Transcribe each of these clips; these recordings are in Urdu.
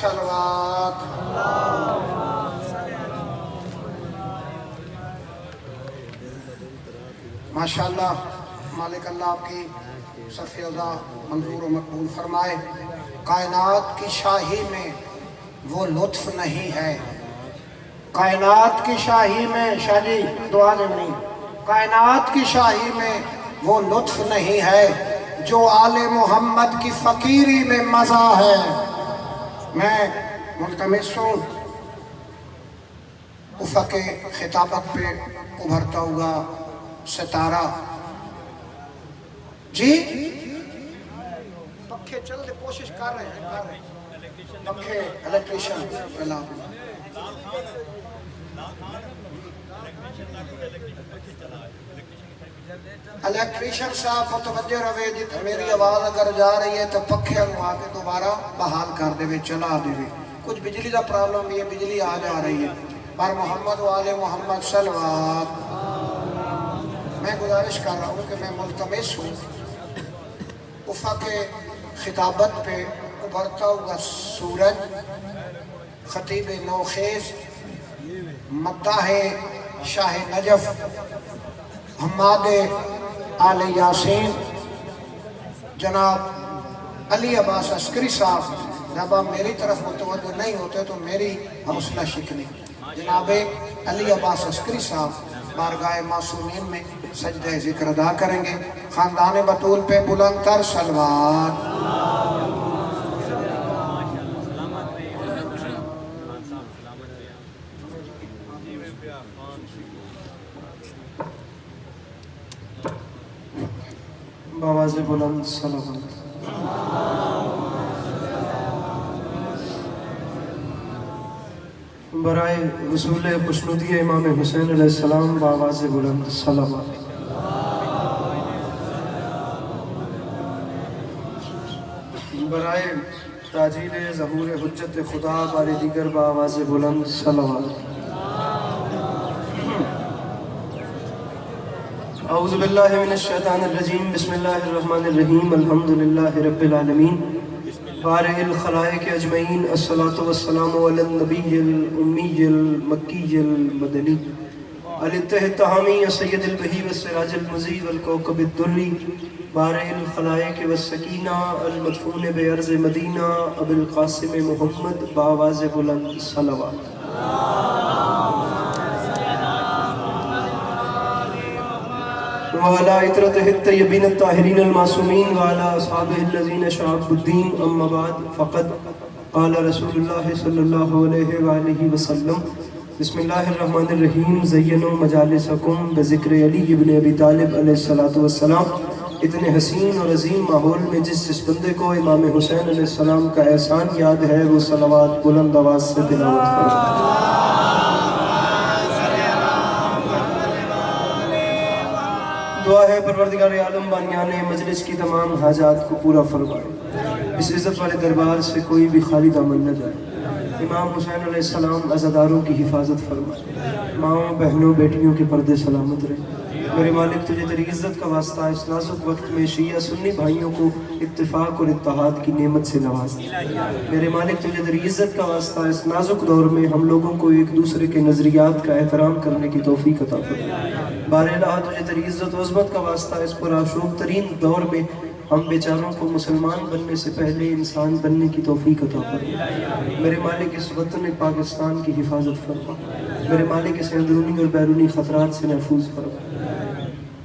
صلوات ماشاءاللہ مالک اللہ آپ کی صف عزا منظور و مقبول فرمائے۔ کائنات کی شاہی میں وہ لطف نہیں ہے، کائنات کی شاہی میں شاہ جی دعا دینی، کائنات کی شاہی میں وہ لطف نہیں ہے جو آل محمد کی فقیری میں مزہ ہے۔ میں ملتمس ہوں افق خطابت پہ ابھرتا ہوا ستارہ جی پکھے چل دے کوشش کر رہے ہیں پکھے الیکٹریشن الیکٹریشن صاحب متوجہ رہے جی میری آواز اگر جا رہی ہے تو پکھے آ کے دوبارہ بحال کر دے چلا دے کچھ بجلی کا پرابلم بھی ہے، بجلی آ جا رہی ہے پر محمد و آل محمد صلوات۔ میں گزارش کر رہا ہوں کہ میں ملتمس ہوں افق خطابت پہ ابھرتا ہوا سورج خطیب نوخیز مداح شاہ نجف حماد آل یاسین جناب علی عباس عسکری صاحب، جب آپ میری طرف متوجہ نہیں ہوتے تو میری حوصلہ شکنی، جناب علی عباس عسکری صاحب بارگاہ معصومین میں سجدہ ذکر ادا کریں گے۔ خاندان بطول پہ بلند تر صلوات۔ بآواز بلند صلوات۔ برائے وصول خوشنودی امام حسین علیہ السلام بآواز بلند صلوات۔ برائے تاجیل ظہور حجت خدا بار دیگر بآواز بلند صلوات۔ اعوذ باللہ من الشیطان الرجیم، بسم اللہ الرحمن الرحیم، الحمدللہ رب العالمین، بارئ الخلائق اجمعین، الصلاة والسلام علی النبی الامی المکی المدنی الاتح التحامی سید البہی والسراج المضی والکوکب الدری، بارئ الخلائق والسکینہ المدفون بعرض مدینہ ابو القاسم محمد بآواز بلند صلوات۔ وعلى عطرته الطيبين الطاهرين المعصومين وعلى أصحابه الذين شعبوا الدين، أما بعد فقد قال رسول الله صلى الله عليه وآله وسلم، بسم الله الرحمن الرحيم، زينوا مجالسكم بذكر علي بن ابی طالب علیہ الصلوۃ والسلام۔ اتنے حسین اور عظیم ماحول میں جس بندے کو امام حسین علیہ السلام کا احسان یاد ہے وہ صلوات بلند آواز سے تلاوت کرے۔ دعا ہے پروردگار عالم بانیان مجلس کی تمام حاجات کو پورا فرمائے، اس عزت والے دربار سے کوئی بھی خالی دامن نہ جائے۔ امام حسین علیہ السلام عزاداروں کی حفاظت فرمائے، ماؤں بہنوں بیٹیوں کے پردے سلامت رہے۔ میرے مالک تجھے تیری عزت کا واسطہ اس نازک وقت میں شیعہ سنی بھائیوں کو اتفاق اور اتحاد کی نعمت سے نواز دے۔ میرے مالک تجھے تیری عزت کا واسطہ اس نازک دور میں ہم لوگوں کو ایک دوسرے کے نظریات کا احترام کرنے کی توفیق عطا فرما۔ بار الہ تجھے تیری عزت و عظمت کا واسطہ اس پر آشوب ترین دور میں ہم بیچاروں کو مسلمان بننے سے پہلے انسان بننے کی توفیق عطا فرما۔ میرے مالک اس وطن پاکستان کی حفاظت فرما، میرے مالک اسے اندرونی اور بیرونی خطرات سے محفوظ فرما۔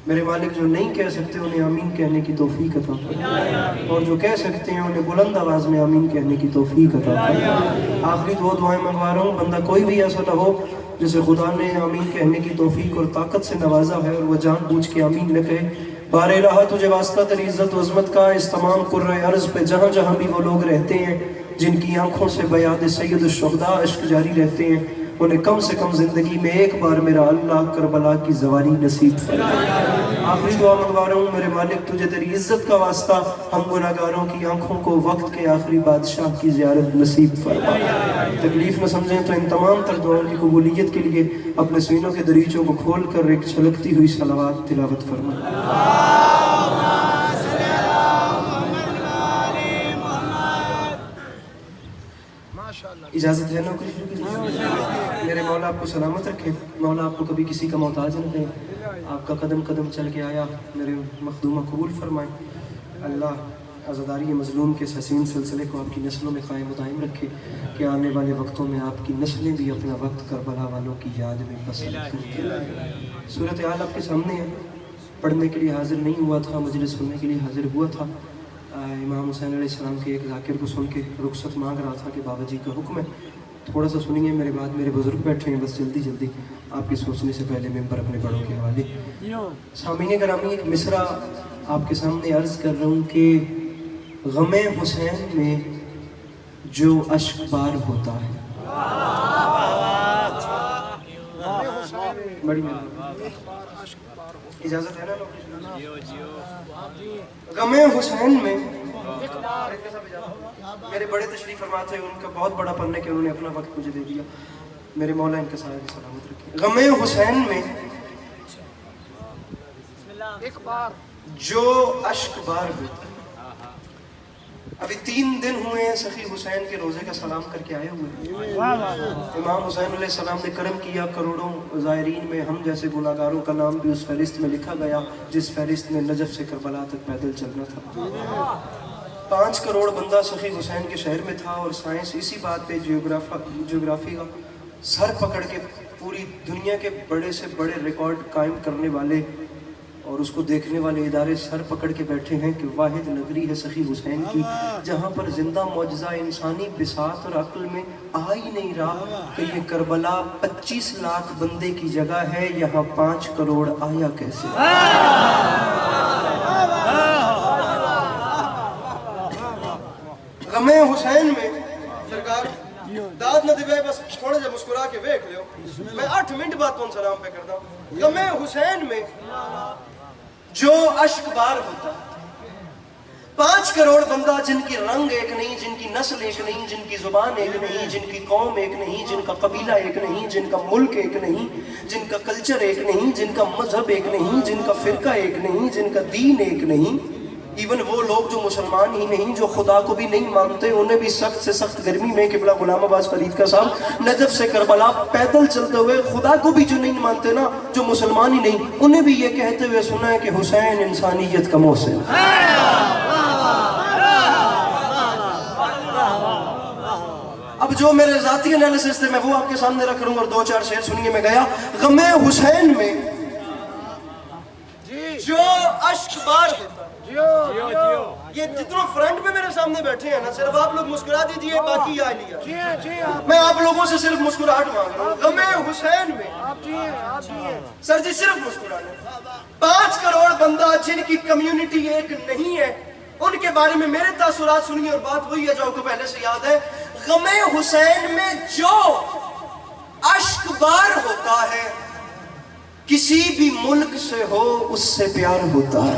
میرے مالک جو نہیں کہہ سکتے انہیں آمین کہنے کی توفیق عطا فرما، اور جو کہہ سکتے ہیں انہیں بلند آواز میں آمین کہنے کی توفیق عطا فرما۔ آخری دو دعائیں منگوا رہا ہوں، بندہ کوئی بھی ایسا نہ ہو جسے خدا نے آمین کہنے کی توفیق اور طاقت سے نوازا ہے اور وہ جان بوجھ کے آمین نہ کہے۔ بار الہ تجھے واسطہ تیری عزت و عظمت کا اس تمام قرۂ ارض پہ جہاں جہاں بھی وہ لوگ رہتے ہیں جن کی آنکھوں سے بیاد سید الشہداء اشک جاری رہتے ہیں، انہیں کم سے کم زندگی میں ایک بار میرا اللہ کربلا کی زواری نصیب فرما۔ آخری دعا منگوا رہا ہوں، میرے مالک تجھے تیری عزت کا واسطہ ہم گناہگاروں کی آنکھوں کو وقت کے آخری بادشاہ کی زیارت نصیب فرما۔ تکلیف نہ سمجھیں تو ان تمام تر دعاؤں کی قبولیت کے لیے اپنے سینوں کے دریچوں کو کھول کر ایک چھلکتی ہوئی صلوات تلاوت فرما۔ اجازت ہے نوکری شروع کی؟ میرے مولا آپ کو سلامت رکھے، مولا آپ کو کبھی کسی کا محتاج نہ کرے، آپ کا قدم قدم چل کے آیا میرے مخدومہ قبول فرمائے، اللہ عزاداری مظلوم کے اس حسین سلسلے کو آپ کی نسلوں میں قائم و دائم رکھے کہ آنے والے وقتوں میں آپ کی نسلیں بھی اپنا وقت کربلا والوں کی یاد میں بسر کرتی ہیں۔ صورتحال آپ کے سامنے ہے، پڑھنے کے لیے حاضر نہیں ہوا تھا، مجلس سننے کے لیے حاضر ہوا تھا، امام حسین علیہ السلام کے ایک ذاکر کو سن کے رخصت مانگ رہا تھا کہ بابا جی کا حکم ہے، تھوڑا سا سنیے میرے بعد، میرے بزرگ بیٹھے ہیں، بس جلدی جلدی آپ کے سوچنے سے پہلے ممبر اپنے بڑوں کے حوالے۔ سامعین گرامی، ایک مصرع آپ کے سامنے عرض کر رہا ہوں کہ غم حسین میں جو اشک بار ہوتا ہے، بڑی مہربانی، اجازت ہے نا؟ غم حسین میں میرے بڑے تشریف فرما تھے، ان کا بہت بڑا پن ہے کہ انہوں نے اپنا وقت مجھے دے دیا، میرے مولا ان کے سارے سلامت رکھے۔ غم حسین میں جو اشک بار ہوتا ہے، ابھی 3 دن ہوئے ہیں سخی حسین کے روزے کا سلام کر کے آئے ہوئے ہیں۔ امام حسین علیہ السلام نے کرم کیا، کروڑوں زائرین میں ہم جیسے گناہگاروں کا نام بھی اس فہرست میں لکھا گیا جس فہرست میں نجف سے کربلا تک پیدل چلنا تھا۔ 5 کروڑ بندہ سخی حسین کے شہر میں تھا، اور سائنس اسی بات پہ جیوگرافی کا سر پکڑ کے پوری دنیا کے بڑے سے بڑے ریکارڈ قائم کرنے والے اور اس کو دیکھنے والے ادارے سر پکڑ کے بیٹھے ہیں کہ واحد نگری ہے سخی حسین کی جہاں پر زندہ معجزہ انسانی بساط اور عقل میں آ ہی نہیں رہا کہ یہ کربلا 25 لاکھ بندے کی جگہ ہے، یہاں 5 کروڑ آیا کیسے؟ غم حسین میں سرکار داد نہ دیوے، بس تھوڑے سے مسکرا کے ویکھ لیو، میں 8 منٹ بعد تم سلام پہ کرتا ہوں۔ غم حسین میں جو اشک بار ہوتا ہے، 5 کروڑ بندہ جن کی رنگ ایک نہیں، جن کی نسل ایک نہیں، جن کی زبان ایک نہیں، جن کی قوم ایک نہیں، جن کا قبیلہ ایک نہیں، جن کا ملک ایک نہیں، جن کا کلچر ایک نہیں، جن کا مذہب ایک نہیں، جن کا فرقہ ایک نہیں، جن کا دین ایک نہیں، ایون وہ لوگ جو مسلمان ہی نہیں، جو خدا کو بھی نہیں مانتے، انہیں بھی سخت سے سخت گرمی میں قبلہ غلام عباس فرید کا صاحب نجف سے کربلا پیدل چلتے ہوئے، خدا کو بھی جو نہیں مانتے نا، جو مسلمان ہی نہیں، انہیں بھی یہ کہتے ہوئے سنا ہے کہ حسین انسانیت کا محسن۔ اب جو میرے ذاتی انالیسس تھے میں وہ آپ کے سامنے رکھ رہا ہوں، اور 2-4 شعر سنیے۔ میں گیا غم حسین میں جو اشک بار ہوتا ہے، یہ جتنے فرنٹ پہ میرے سامنے بیٹھے ہیں نا، صرف آپ لوگ مسکرا دیجئے، باقی آ لیا، میں آپ لوگوں سے صرف مسکراہٹ مانگ رہا ہوں۔ غم حسین میں سر جی صرف مسکراہٹ، 5 کروڑ بندہ جن کی کمیونٹی ایک نہیں ہے، ان کے بارے میں میرے تاثرات سنیے، اور بات وہی ہے جو آپ کو پہلے سے یاد ہے۔ غم حسین میں جو اشک بار ہوتا ہے، کسی بھی ملک سے ہو اس سے پیار ہوتا ہے۔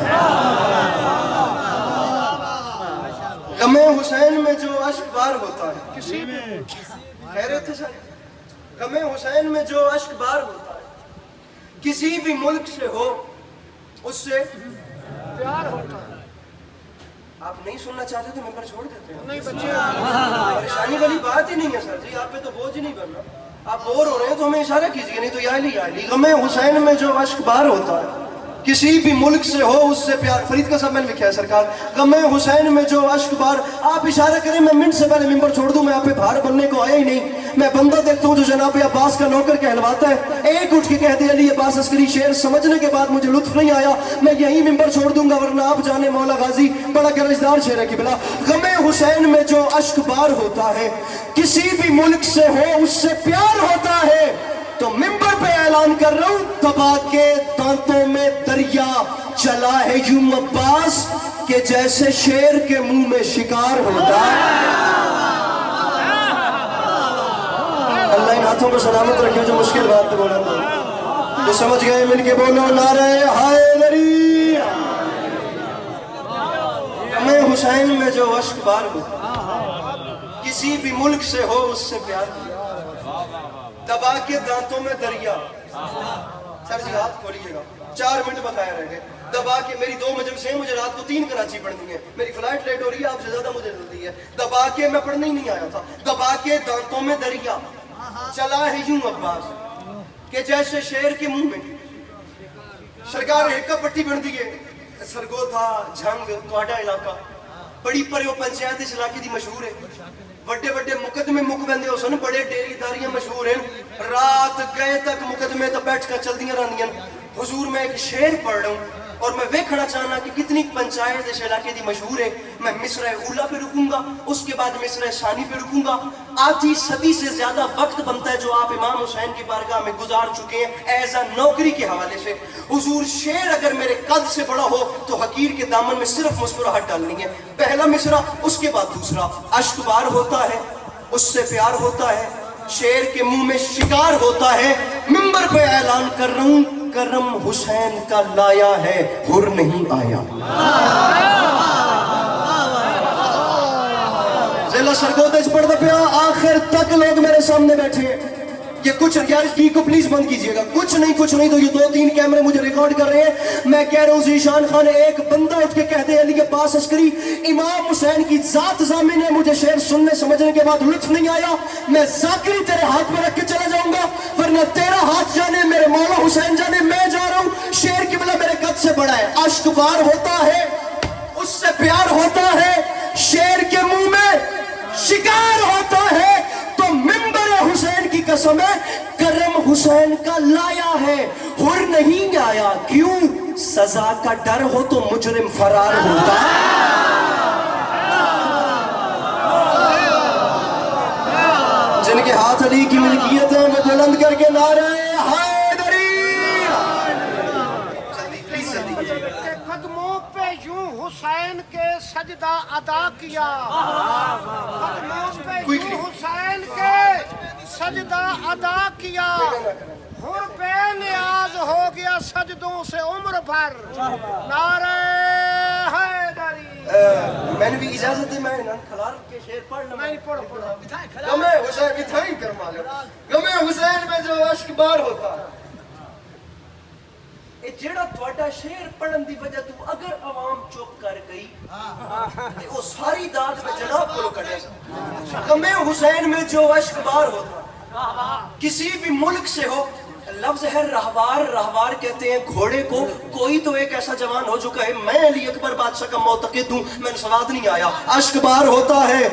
غم حسین میں جو اشک بار ہوتا ہے، کسی بھی خیریت سے، غم حسین میں جو اشک بار ہوتا ہے، کسی بھی ملک سے ہو اس سے پیار ہوتا ہے۔ آپ نہیں سننا چاہتے تو ممبر چھوڑ دیتے ہیں، نہیں بچے، پریشانی والی بات ہی نہیں ہے سر جی، آپ پہ تو بوجھ نہیں بننا، آپ بور ہو رہے ہیں تو ہمیں اشارہ کیجئے، نہیں تو یا علی۔ غم حسین میں جو اشک بار ہوتا ہے، کسی بھی ملک سے ہو اس سے پیار۔ فرید کا صاحب میں نے لکھا ہے سرکار، غم حسین میں جو اشک بار، آپ اشارہ کریں میں منٹ سے پہلے ممبر چھوڑ دوں، میں آپ پہ بھار بننے کو آیا ہی نہیں۔ میں بندہ دیکھتا ہوں جو جناب عباس کا نوکر کہلواتا ہے، ایک اٹھ کے کہہ دے علی عباس عسکری، شعر سمجھنے کے بعد مجھے لطف نہیں آیا، میں یہی ممبر چھوڑ دوں گا، ورنہ آپ جانے مولا غازی بڑا گرجدار شعر ہے قبلہ۔ غم حسین میں جو اشک بار ہوتا ہے، کسی بھی ملک سے ہو اس سے پیار ہوتا ہے، تو ممبر پہ اعلان کر رہا ہوں، دبا کے دانتوں میں دریا چلا ہے یوں عباس کہ جیسے شیر کے منہ میں شکار ہوتا ہے۔ اللہ ان ہاتھوں کو سلامت رکھے جو مشکل بات تو بولا تھا، جو سمجھ گئے مل کے بولو نعرہ حیدری۔ غم حسین میں جو اشک بار ہوتا، کسی بھی ملک سے ہو اس سے پیار ہوتا، دبا کے دانتوں میں دریا۔ سر جی ہاتھ کھولیے گا، 4 منٹ بقایا رہ گئے۔ دبا کے میری 2 مجلسیں مجھے رات کو 3 کراچی پڑھنی ہے, میری فلائٹ لیٹ ہو رہی ہے, آپ سے زیادہ مجھے جلدی ہے, دبا کے میں پڑھنے ہی نہیں آیا تھا, دبا کے دانتوں میں دریا چلا ہے یوں عباس کہ جیسے شیر کے منہ میں سرکار ایک پٹی بن دیے سرگو تھا جھنگ تواڈا علاقہ بڑی پریو پنچایت اس علاقے دی مشہور ہے, بڑے بڑے مقدمے مک بندے ہو سن, بڑے ڈیری داریاں مشہور ہیں, رات گئے تک مقدمے تو بیٹھ کر چل دیاں رہندیاں. حضور میں ایک شعر پڑھ رہا ہوں اور میں ویکھنا چاہنا کہ کتنی پنچایت اس علاقے دی مشہور ہے. میں مصرع اولا پہ رکوں گا, اس کے بعد مصرع ثانی پہ رکوں گا. آدھی صدی سے زیادہ وقت بنتا ہے جو آپ امام حسین کی بارگاہ میں گزار چکے ہیں ایز اے نوکری کے حوالے سے. حضور شعر اگر میرے قد سے بڑا ہو تو حقیر کے دامن میں صرف مسکراہٹ ڈالنی ہے. پہلا مصرع, اس کے بعد دوسرا. اشک بار ہوتا ہے, اس سے پیار ہوتا ہے, شیر کے منہ میں شکار ہوتا ہے. منبر پہ اعلان کر رہا ہوں, کرم حسین کا لایا ہے, حر نہیں آیا. ضلع سرگودج پڑھتا پیا, آخر تک لوگ میرے سامنے بیٹھے ہیں. یہ کچھ ریالٹی کو پلیز بند کیجئے گا, کچھ نہیں تو یہ 2-3 کیمرے مجھے ریکارڈ کر رہے ہیں. میں کہہ رہا ہوں ذیشان خان, ایک بندہ اٹھ کے کہہ دے علی عباس عسکری امام حسین کی ذات ضامن ہے, مجھے شعر سننے سمجھنے کے بعد لطف نہیں آیا, میں ذاکری تیرے ہاتھ میں رکھ کے چلا جاؤں گا, ورنہ تیرا ہاتھ جانے میرے مولا حسین جانے, میں جا رہا ہوں. شعر کی بلا میرے قد سے بڑا ہے, اشک بار ہوتا ہے, اس سے پیار ہوتا ہے, شعر کے منہ میں شکار ہوتا ہے. تو منبر حسین کی قسم ہے, کرم حسین کا لایا ہے, حر نہیں آیا. کیوں؟ سزا کا ڈر ہو تو مجرم فرار ہوتا. جن کے ہاتھ علی کی ملکیت ہے وہ بلند کر کے نعرہ حیدری. کے قدموں پہ یوں حسین کے سجدہ ادا کیا, قدموں پہ یوں حسین کے سجدہ ادا کیا, حر بے نیاز ہو گیا سجدوں سے عمر بھر. نعرہ حیدری. میں نے بھی اجازت دی, میں کھلار کے شعر پڑھ لوں. میں پڑھ غم حسین اتھائی کرما لے, غم حسین میں جو اشک بار ہوتا ہے. اے جیڑا تواڈا شعر پڑھن دی وجہ تو اگر عوام چپ کر گئی تے او ساری داد میں جناب کو کڈے. غم حسین میں جو اشک بار ہوتا کسی بھی ملک سے ہو. لفظ ہے رہوار, رہوار کہتے ہیں گھوڑے کو. کوئی تو ایک ایسا جوان ہو جو کہے میں علی اکبر بادشاہ کا معتقد ہوں, میں نے سواد نہیں آیا. اشک بار ہوتا ہے,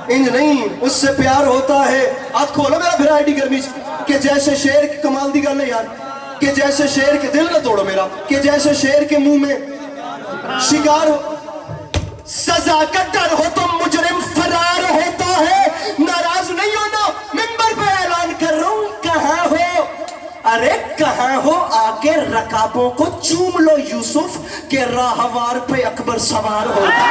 انج نہیں, اس سے پیار ہوتا ہے. ہاتھ کھولو میرا پھر آئی ڈی گرمی کہ جیسے شیر کی کمال دی گل ہے یار, کہ جیسے شیر کے دل نہ توڑو میرا, کہ جیسے شیر کے منہ میں شکار ہو. سزا کا ڈر ہو تو مجرم فرار ہوتا ہے. ناراض نہیں ہونا, منبر پہ اعلان کر رہا ہوں, کہاں ہو, ارے کہاں ہو, آ کے رکابوں کو چوم لو یوسف کہ راہوار پہ اکبر سوار ہوتا.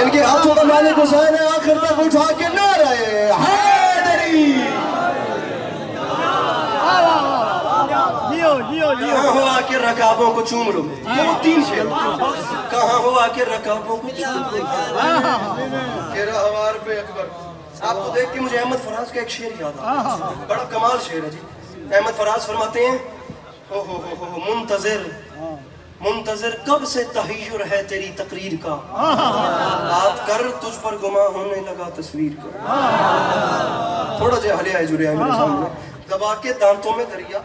ان کے ہاتھوں کا مالک حسین ہے, آخر تک اٹھا کے نعرہ حیدری. کہاں ہو آ کے رکابوں کو چوم لو. یہ 3 شعر. کہاں ہو آ کے رکابوں کو چوم لو کہ راہوار پہ اکبر. آپ کو دیکھ کے مجھے احمد فراز کا ایک شعر یاد آتا, بڑا کمال شعر ہے جی. احمد فراز فرماتے ہیں, منتظر منتظر کب سے تحیر ہے تیری تقریر کا, بات کر تجھ پر گماں ہونے لگا تصویر کا. تھوڑا جے ہلے آئے جڑے آئے میرے سامنے. دبا کے دانتوں میں دریا,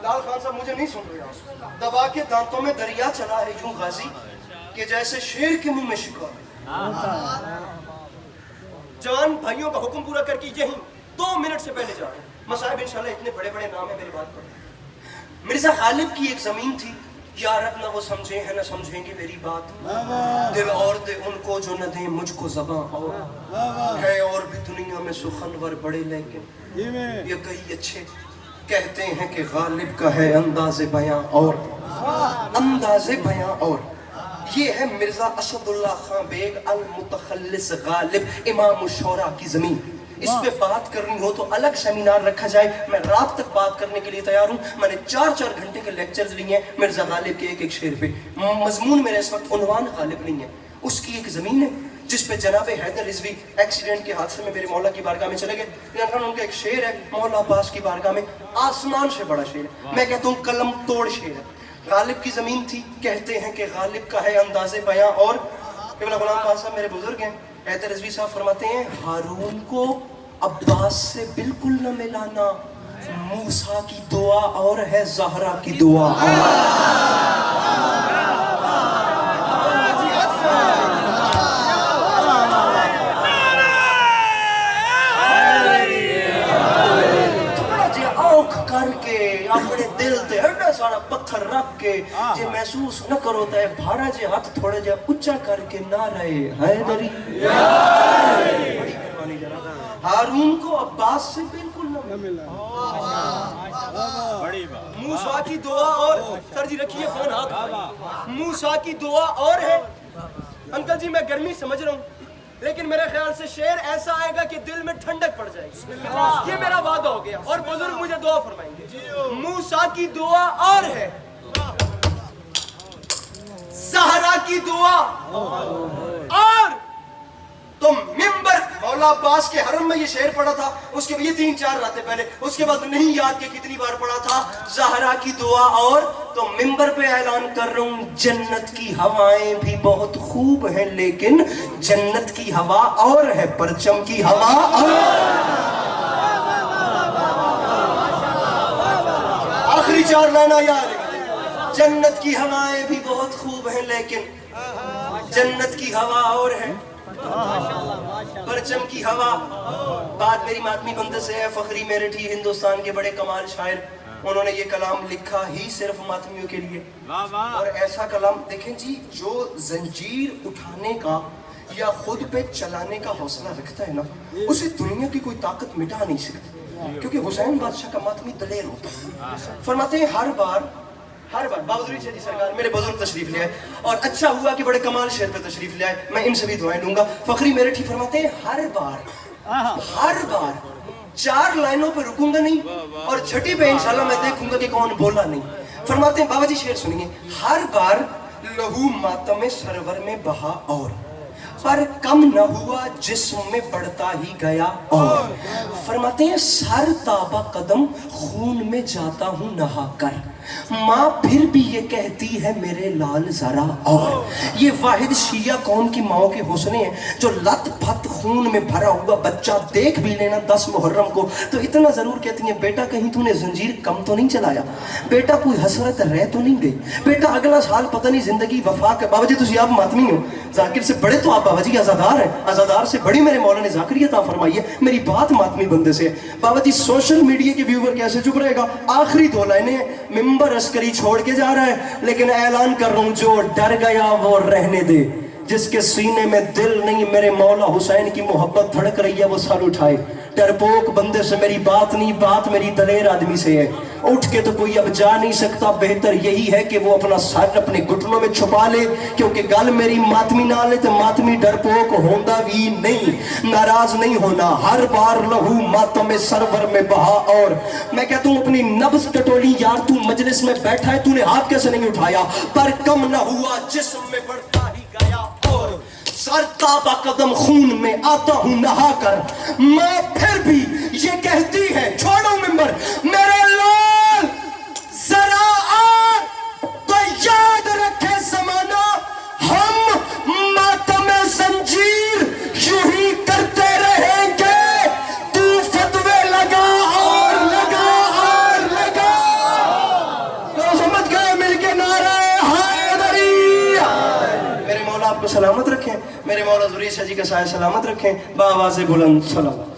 لال خان صاحب مجھے نہیں سن رہے, دبا کے دانتوں میں دریا چلا ہے یوں غازی کہ جیسے شیر کے منہ میں شکار. جوان بھائیوں کا حکم پورا کر کے یہیں 2 منٹ سے پہلے جا رہے ہیں. مصائب انشاءاللہ اتنے بڑے بڑے نام ہیں, میری بات پر. مرزا غالب کی ایک زمین تھی, یا رب نہ وہ سمجھیں ہیں نہ سمجھیں گے میری بات. دل اور دے ان کو جو نہ دیں مجھ کو زباں اور ہے, اور بھی دنیا میں سخنور بڑے, لیکن یہ کئی اچھے کہتے ہیں کہ غالب کا ہے انداز بیاں اور, انداز بیاں اور. یہ ہے مرزا اسد اللہ خان بیگ المتخلص غالب, امام الشورا کی زمین. اس پہ بات کرنی ہو تو الگ سیمینار رکھا جائے, میں رات تک بات کرنے کے لیے تیار ہوں. میں نے 4 گھنٹے کے لیکچرز لیے ہیں مرزا غالب کے ایک شعر پہ. مضمون میرے اس وقت عنوان غالب نہیں ہے, اس کی ایک زمین ہے جس پہ جناب حیدر رضوی ایکسیڈنٹ کے حادثے میں میرے مولا کی بارگاہ میں چلے گئے. ان کا ایک شعر ہے مولا عباس کی بارگاہ میں, آسمان سے بڑا شعر ہے, میں کہتا ہوں قلم توڑ شعر ہے. غالب کی زمین تھی, کہتے ہیں کہ غالب کا ہے انداز بیاں, اور قبلہ غلام خان صاحب میرے بزرگ ہیں, حیدر رضوی صاحب فرماتے ہیں ہارون کو عباس سے بالکل نہ ملانا, موسیٰ کی دعا اور ہے زہرا کی دعا کر کے اپنے دل تے ہڈا سارا پتھر رکھ کے جے محسوس نہ کرو تے بھارا جے ہاتھ تھوڑے جے اچھا کر کے نہ رہے حیدری. بڑی مہربانی جناب. ہارون کو عباس سے بالکل نہ ملا. موسیٰ کی دعا اور سر جی رکھیے فون ہاتھ. موسیٰ کی دعا اور ہے. انکل جی میں گرمی سمجھ رہا ہوں, لیکن میرے خیال سے شعر ایسا آئے گا کہ دل میں ٹھنڈک پڑ جائے گی. یہ میرا وعدہ ہو گیا, اور بزرگ مجھے دعا فرمائیں گے. موسیٰ کی دعا اور ہے, زہرا کی دعا اور تم ممبر. مولا عباس کے حرم میں یہ شعر پڑھا تھا, اس کے یہ 3-4 راتیں پہلے, اس کے بعد نہیں یاد کہ کتنی بار پڑھا تھا زہرا کی دعا اور. تو ممبر پہ اعلان کر رہا ہوں جنت کی ہوائیں بھی بہت خوب ہیں, لیکن جنت کی ہوا اور ہے, پرچم کی ہوا اور. آخری 4 لائنہ یاد, جنت کی ہوائیں بھی بہت خوب ہیں لیکن جنت کی ہوا اور ہے, پرچم کی ہوا. بات میری ماتمی بندے سے ہے. فخری میرٹھی ہندوستان کے بڑے کمال شاعر, انہوں نے یہ کلام لکھا ہی صرف ماتمیوں کے لیے. اور ایسا کلام دیکھیں جی, جو زنجیر اٹھانے کا یا خود پہ چلانے کا حوصلہ رکھتا ہے نا, اسے دنیا کی کوئی طاقت مٹا نہیں سکتی, کیونکہ حسین بادشاہ کا ماتمی دلیر ہوتا ہے. فرماتے ہیں ہر بار بہادری سے جی سرکار میرے بزرگ تشریف لے آئے, اور اچھا ہوا کہ بڑے کمال شہر پہ تشریف لے آئے, میں ان سے بھی دعائیں لوں گا. فخری میرٹھی فرماتے ہیں ہر بار 4 لائنوں پہ رکوں گا نہیں, اور چھٹی پہ انشاءاللہ میں دیکھوں گا کہ کون بولا نہیں. فرماتے ہیں بابا جی شعر سنیے, ہر بار لہو ماتم سرور میں بہا اور, پر کم نہ ہوا جسم میں بڑھتا ہی گیا اور. فرماتے ہیں سر تابہ قدم خون میں جاتا ہوں نہا کر, ماں پھر بھی یہ کہتی ہے میرے لال ذرا اور. یہ واحد شیعہ قوم کی ماں کے حسنے ہیں جو لت پھت خون میں بھرا ہوا بچہ دیکھ بھی لینا 10 محرم کو تو اتنا ضرور کہتی ہیں بیٹا کہیں تو نے زنجیر کم تو نہیں چلایا, بیٹا کوئی حسرت رہ تو نہیں گئی, بیٹا اگلا سال پتہ نہیں زندگی وفا کے. بابا جی تسی آپ ماتمی ہو, ذاکر سے بڑے تو آپ بابا جی آزادار ہیں, آزادار سے بڑی میرے مولا نے ذاکری عطا فرمائی ہے. میری بات ماتمی بندے سے ہے. بابا جی سوشل میڈیا کے ویور کیسے چپ رہے گا. آخری 2 لائنیں, ممبر عسکری چھوڑ کے جا رہا ہے, لیکن اعلان کر رہا ہوں جو ڈر گیا وہ رہنے دے, جس کے سینے میں دل نہیں میرے مولا حسین کی محبت دھڑک رہی ہے وہ سر اٹھائے. ڈرپوک بندے سے میری بات نہیں, بات میری دلیر آدمی سے ہے. اٹھ کے تو کوئی اب جا نہیں سکتا, بہتر یہی ہے کہ وہ اپنا سر اپنے گھٹنوں میں چھپا لے, کیونکہ گل میری ماتمی نہ لے تو ماتمی ڈرپوک ہوندا بھی نہیں, ناراض نہیں ہونا. ہر بار لہو ماتم سرور میں بہا اور. میں کہتا ہوں اپنی نبض ٹٹولی یار, تو مجلس میں بیٹھا ہے, تو نے ہاتھ کیسے نہیں اٹھایا, پر کم نہ ہوا جسم میں بڑھتا ہی گیا اور. سر تابہ قدم خون میں آتا ہوں نہا کر, ماں پھر بھی یہ کہتی ہے, چھوڑو ممبر میرے لال ذرا آر, تو یاد رکھے زمانہ ہم ماتم زنجیر یوں ہی کرتے رہیں گے, تو فتوے لگا اور لگا اور لگا. تو سمجھ گئے مل کے نعرہ حیدری. میرے مولا آپ کو سلامت رکھیں, میرے مولا ضروری شاہ جی کا سایہ سلامت رکھیں, بآواز بلند سلام.